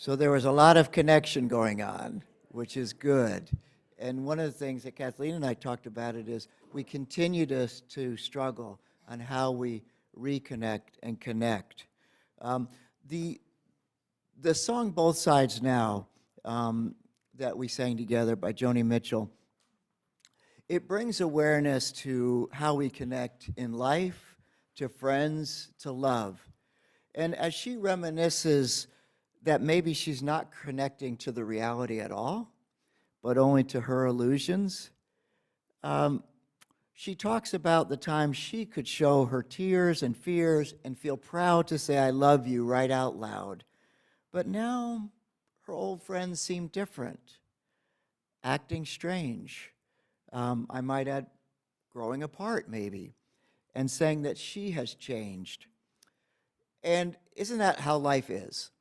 So there was a lot of connection going on, which is good. And one of the things that Kathleen and I talked about it is we continue to struggle on how we reconnect and connect. The song Both Sides Now that we sang together by Joni Mitchell, it brings awareness to how we connect in life, to friends, to love. And as she reminisces that maybe she's not connecting to the reality at all, but only to her illusions, she talks about the time she could show her tears and fears and feel proud to say, "I love you," right out loud. But now her old friends seem different, acting strange. I might add, growing apart maybe, and saying that she has changed. And isn't that how life is?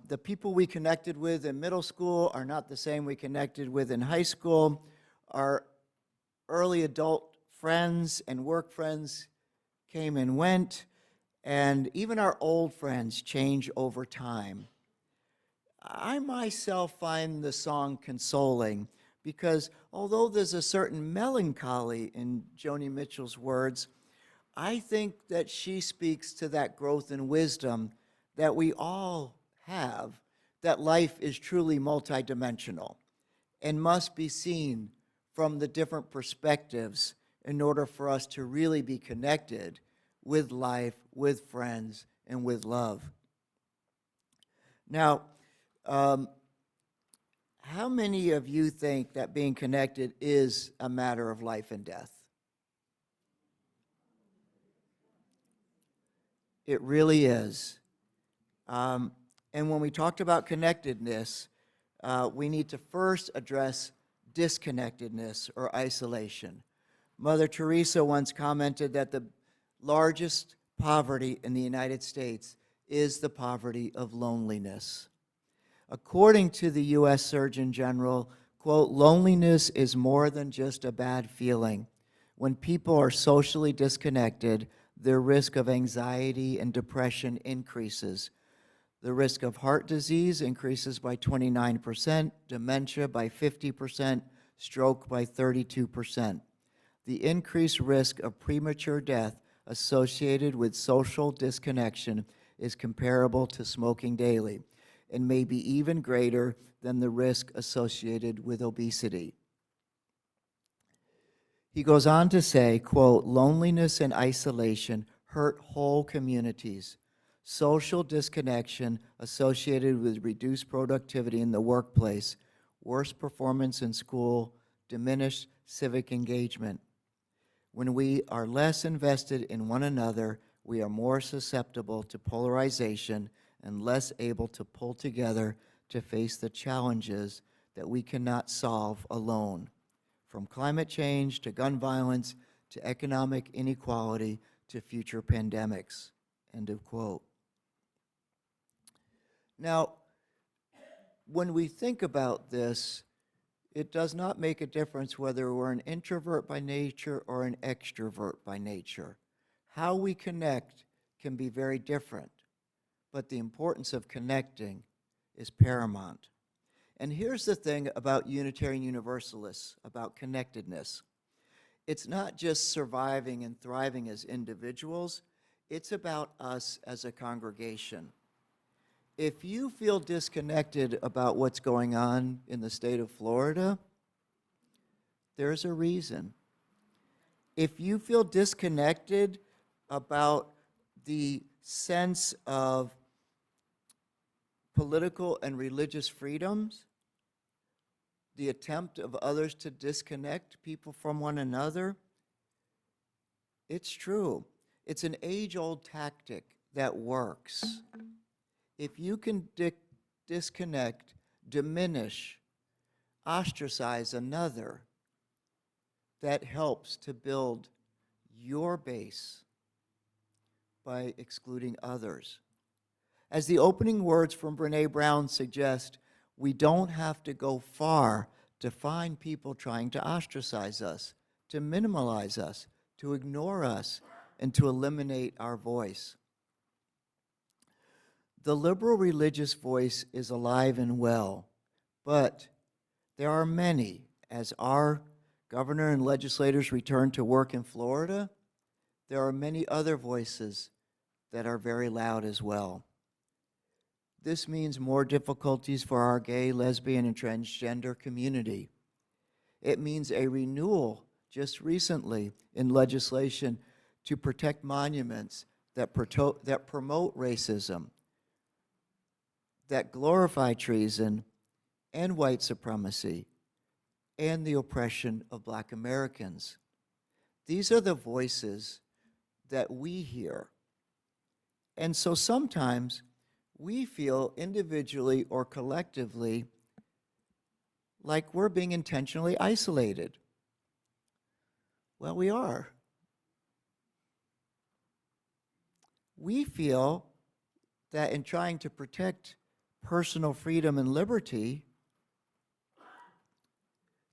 The people we connected with in middle school are not the same we connected with in high school. Our early adult friends and work friends came and went, and even our old friends change over time. I myself find the song consoling because although there's a certain melancholy in Joni Mitchell's words, I think that she speaks to that growth and wisdom that we all have, that life is truly multidimensional and must be seen from the different perspectives in order for us to really be connected with life, with friends, and with love. Now, how many of you think that being connected is a matter of life and death? It really is. And when we talked about connectedness, we need to first address disconnectedness or isolation. Mother Teresa once commented that the largest poverty in the United States is the poverty of loneliness. According to the U.S. Surgeon General, quote, "Loneliness is more than just a bad feeling. When people are socially disconnected, their risk of anxiety and depression increases. The risk of heart disease increases by 29%, dementia by 50%, stroke by 32%. The increased risk of premature death associated with social disconnection is comparable to smoking daily and may be even greater than the risk associated with obesity." He goes on to say, quote, "Loneliness and isolation hurt whole communities. Social disconnection associated with reduced productivity in the workplace, worse performance in school, diminished civic engagement. When we are less invested in one another, we are more susceptible to polarization and less able to pull together to face the challenges that we cannot solve alone, from climate change to gun violence to economic inequality to future pandemics," end of quote. Now, when we think about this, it does not make a difference whether we're an introvert by nature or an extrovert by nature. How we connect can be very different, but the importance of connecting is paramount. And here's the thing about Unitarian Universalists, about connectedness. It's not just surviving and thriving as individuals, it's about us as a congregation. If you feel disconnected about what's going on in the state of Florida, there's a reason. If you feel disconnected about the sense of political and religious freedoms, the attempt of others to disconnect people from one another, it's true. It's an age-old tactic that works. If you can disconnect, diminish, ostracize another, that helps to build your base by excluding others. As the opening words from Brené Brown suggest, we don't have to go far to find people trying to ostracize us, to minimalize us, to ignore us, and to eliminate our voice. The liberal religious voice is alive and well, but there are many, as our governor and legislators return to work in Florida, there are many other voices that are very loud as well. This means more difficulties for our gay, lesbian, and transgender community. It means a renewal just recently in legislation to protect monuments that promote racism, that glorify treason and white supremacy and the oppression of Black Americans. These are the voices that we hear. And so sometimes we feel individually or collectively like we're being intentionally isolated. Well, we are. We feel that in trying to protect personal freedom and liberty,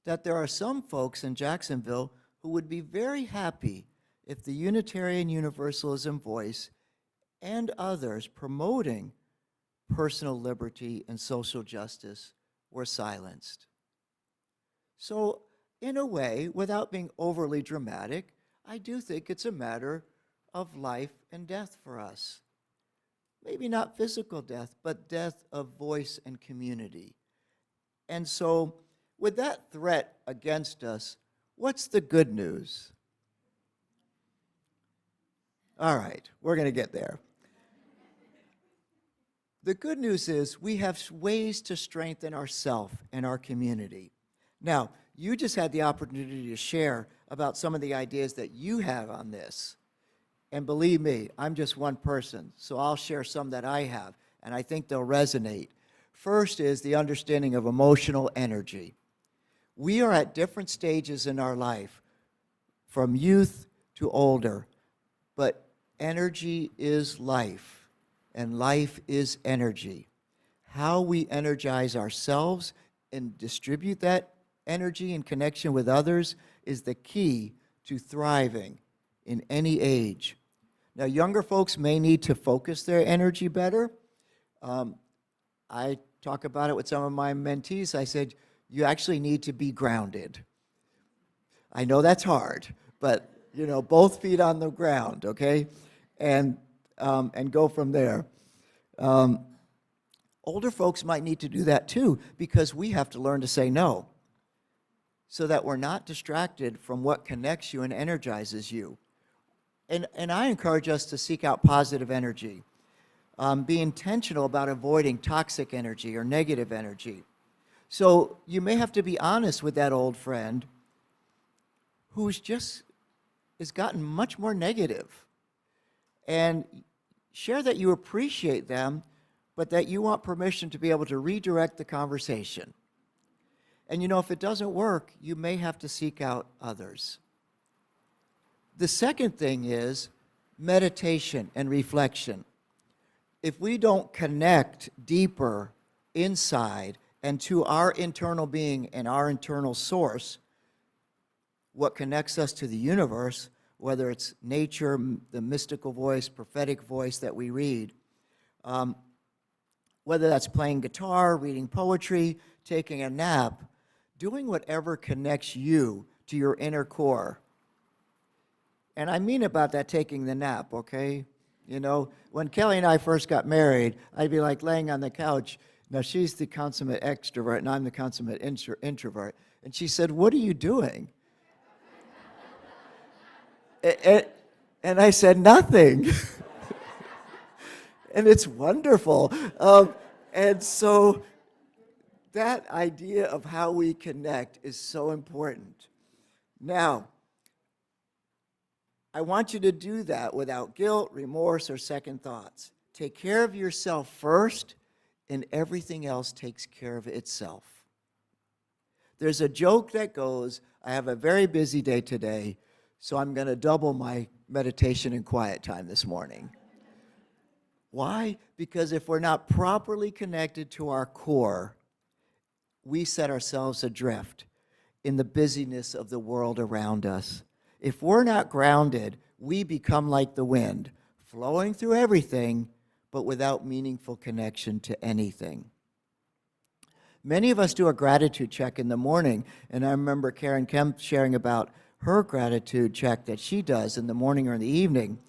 that there are some folks in Jacksonville who would be very happy if the Unitarian Universalism voice and others promoting personal liberty and social justice were silenced. So, in a way, without being overly dramatic, I do think it's a matter of life and death for us. Maybe not physical death, but death of voice and community. And so, with that threat against us, what's the good news? All right, we're going to get there. The good news is we have ways to strengthen ourselves and our community. Now, you just had the opportunity to share about some of the ideas that you have on this. And believe me, I'm just one person, so I'll share some that I have, and I think they'll resonate. First is the understanding of emotional energy. We are at different stages in our life, from youth to older, but energy is life, and life is energy. How we energize ourselves and distribute that energy in connection with others is the key to thriving in any age. Now, younger folks may need to focus their energy better. I talk about it with some of my mentees. I said, you actually need to be grounded. I know that's hard, but you know, both feet on the ground, okay? And go from there. Older folks might need to do that too, because we have to learn to say no, so that we're not distracted from what connects you and energizes you. And I encourage us to seek out positive energy. Be intentional about avoiding toxic energy or negative energy. So you may have to be honest with that old friend who's just has gotten much more negative, and share that you appreciate them, but that you want permission to be able to redirect the conversation. And you know, if it doesn't work, you may have to seek out others. The second thing is meditation and reflection. If we don't connect deeper inside and to our internal being and our internal source, what connects us to the universe, whether it's nature, the mystical voice, prophetic voice that we read, whether that's playing guitar, reading poetry, taking a nap, doing whatever connects you to your inner core. And I mean about that taking the nap, okay? You know, when Kelly and I first got married, I'd be like laying on the couch. Now, she's the consummate extrovert, and I'm the consummate introvert. And she said, "What are you doing?" And I said, "Nothing." And it's wonderful. And so that idea of how we connect is so important. Now, I want you to do that without guilt, remorse, or second thoughts. Take care of yourself first, and everything else takes care of itself. There's a joke that goes, I have a very busy day today, so I'm going to double my meditation and quiet time this morning. Why? Because if we're not properly connected to our core, we set ourselves adrift in the busyness of the world around us. If we're not grounded, we become like the wind, flowing through everything, but without meaningful connection to anything. Many of us do a gratitude check in the morning, and I remember Karen Kemp sharing about her gratitude check that she does in the morning or in the evening.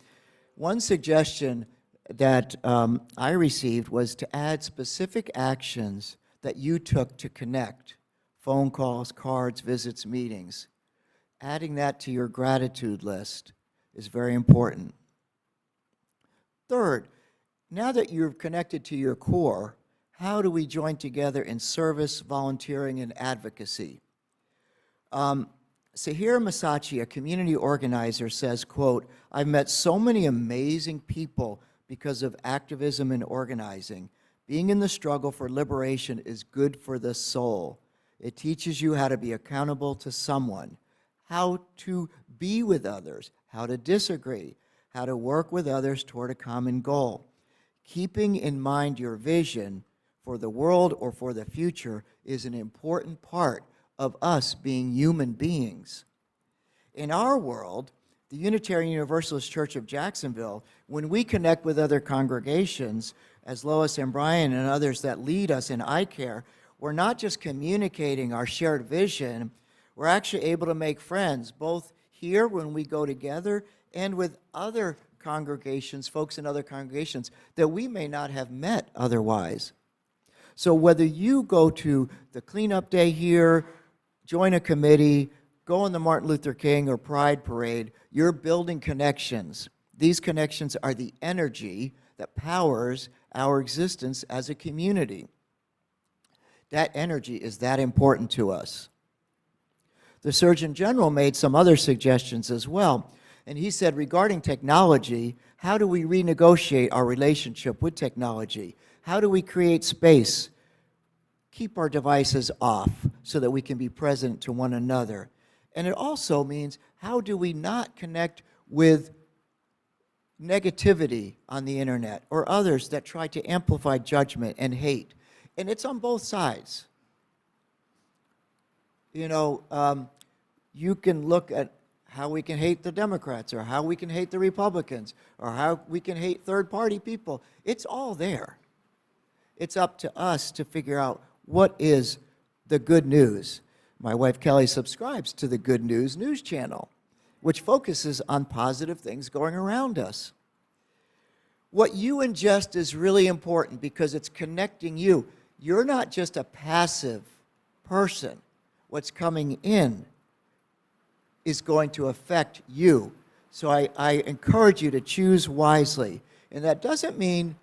One suggestion that I received was to add specific actions that you took to connect: phone calls, cards, visits, meetings. Adding that to your gratitude list is very important. Third, now that you've connected to your core, how do we join together in service, volunteering, and advocacy? Sahira Masachi, a community organizer, says, quote, "I've met so many amazing people because of activism and organizing. Being in the struggle for liberation is good for the soul. It teaches you how to be accountable to someone, how to be with others, how to disagree, how to work with others toward a common goal. Keeping in mind your vision for the world or for the future is an important part of us being human beings." In our world, the Unitarian Universalist Church of Jacksonville, when we connect with other congregations, as Lois and Brian and others that lead us in eye care, we're not just communicating our shared vision, we're actually able to make friends, both here when we go together and with other congregations, folks in other congregations that we may not have met otherwise. So whether you go to the cleanup day here, join a committee, go on the Martin Luther King or Pride Parade, you're building connections. These connections are the energy that powers our existence as a community. That energy is that important to us. The Surgeon General made some other suggestions as well, and he said regarding technology, how do we renegotiate our relationship with technology? How do we create space, keep our devices off so that we can be present to one another? And it also means, how do we not connect with negativity on the internet or others that try to amplify judgment and hate? And it's on both sides. You know, you can look at how we can hate the Democrats or how we can hate the Republicans or how we can hate third-party people. It's all there. It's up to us to figure out what is the good news. My wife Kelly subscribes to the Good News news channel, which focuses on positive things going around us. What you ingest is really important because it's connecting you. You're not just a passive person. What's coming in is going to affect you. So I encourage you to choose wisely. And that doesn't mean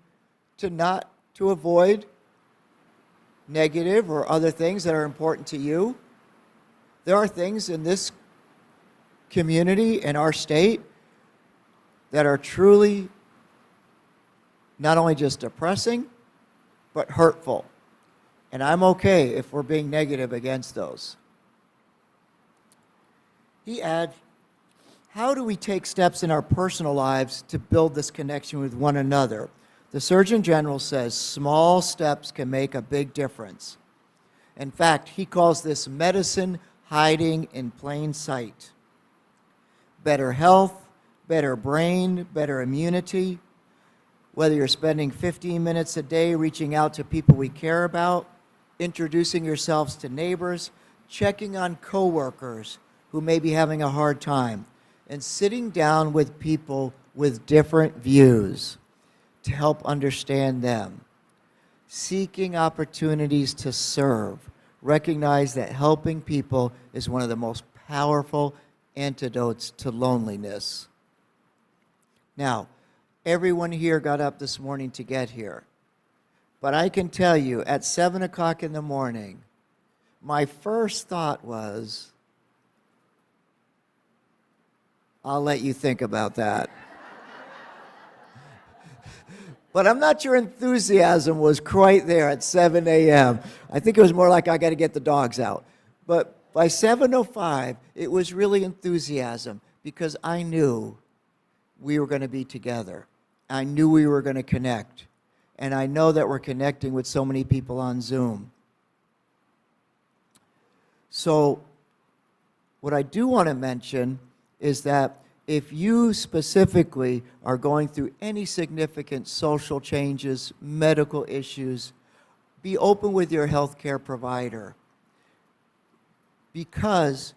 to avoid negative or other things that are important to you. There are things in this community, in our state, that are truly not only just depressing, but hurtful. And I'm okay if we're being negative against those. He adds, how do we take steps in our personal lives to build this connection with one another? The Surgeon General says small steps can make a big difference. In fact, he calls this medicine hiding in plain sight. Better health, better brain, better immunity. Whether you're spending 15 minutes a day reaching out to people we care about, introducing yourselves to neighbors, checking on coworkers who may be having a hard time, and sitting down with people with different views to help understand them. Seeking opportunities to serve. Recognize that helping people is one of the most powerful antidotes to loneliness. Now, everyone here got up this morning to get here. But I can tell you, at 7 o'clock in the morning, my first thought was, I'll let you think about that. But I'm not sure enthusiasm was quite there at 7 a.m. I think it was more like I got to get the dogs out. But by 7:05, it was really enthusiasm because I knew we were going to be together. I knew we were going to connect. And I know that we're connecting with so many people on Zoom. So what I do want to mention is that If you specifically are going through any significant social changes, medical issues, be open with your healthcare provider, because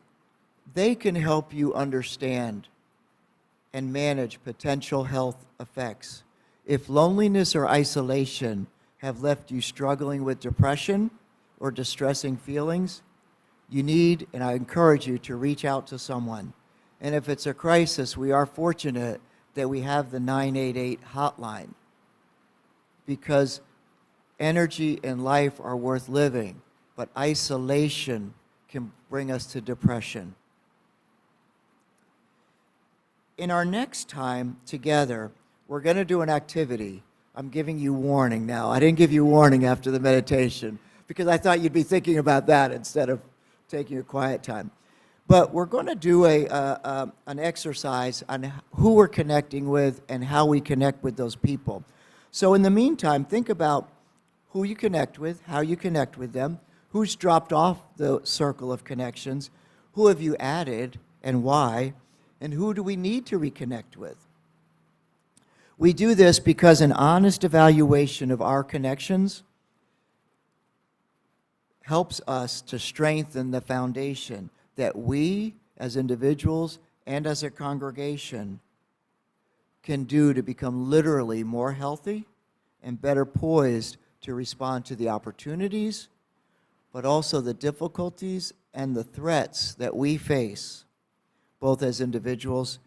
they can help you understand and manage potential health effects. If loneliness or isolation have left you struggling with depression or distressing feelings, you need, and I encourage you to reach out to someone. And if it's a crisis, we are fortunate that we have the 988 hotline, because energy and life are worth living, but isolation can bring us to depression. In our next time together, we're going to do an activity. I'm giving you warning now. I didn't give you warning after the meditation because I thought you'd be thinking about that instead of taking a quiet time. But we're going to do an exercise on who we're connecting with and how we connect with those people. So in the meantime, think about who you connect with, how you connect with them, who's dropped off the circle of connections, who have you added and why, and who do we need to reconnect with. We do this because an honest evaluation of our connections helps us to strengthen the foundation that we, as individuals and as a congregation, can do to become literally more healthy and better poised to respond to the opportunities, but also the difficulties and the threats that we face, both as individuals,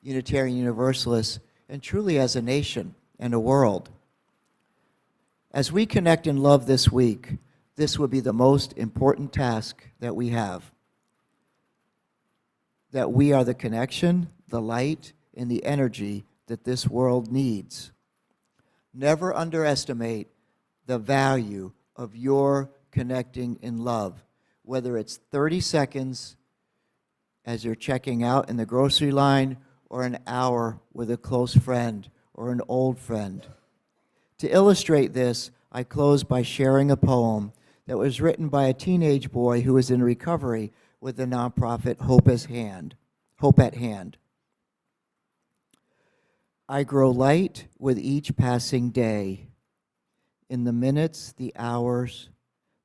Unitarian Universalists, and truly as a nation and a world. As we connect in love this week, this will be the most important task that we have. That we are the connection, the light, and the energy that this world needs. Never underestimate the value of your connecting in love, whether it's 30 seconds as you're checking out in the grocery line, or an hour with a close friend or an old friend. To illustrate this, I close by sharing a poem that was written by a teenage boy who is in recovery with the nonprofit Hope at Hand. I grow light with each passing day. In the minutes, the hours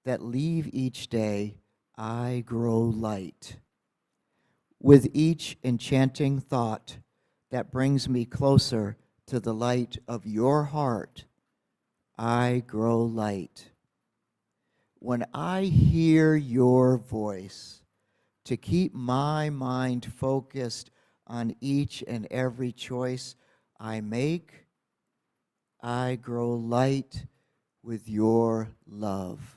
that leave each day, I grow light. With each enchanting thought that brings me closer to the light of your heart, I grow light. When I hear your voice, to keep my mind focused on each and every choice I make, I grow light with your love.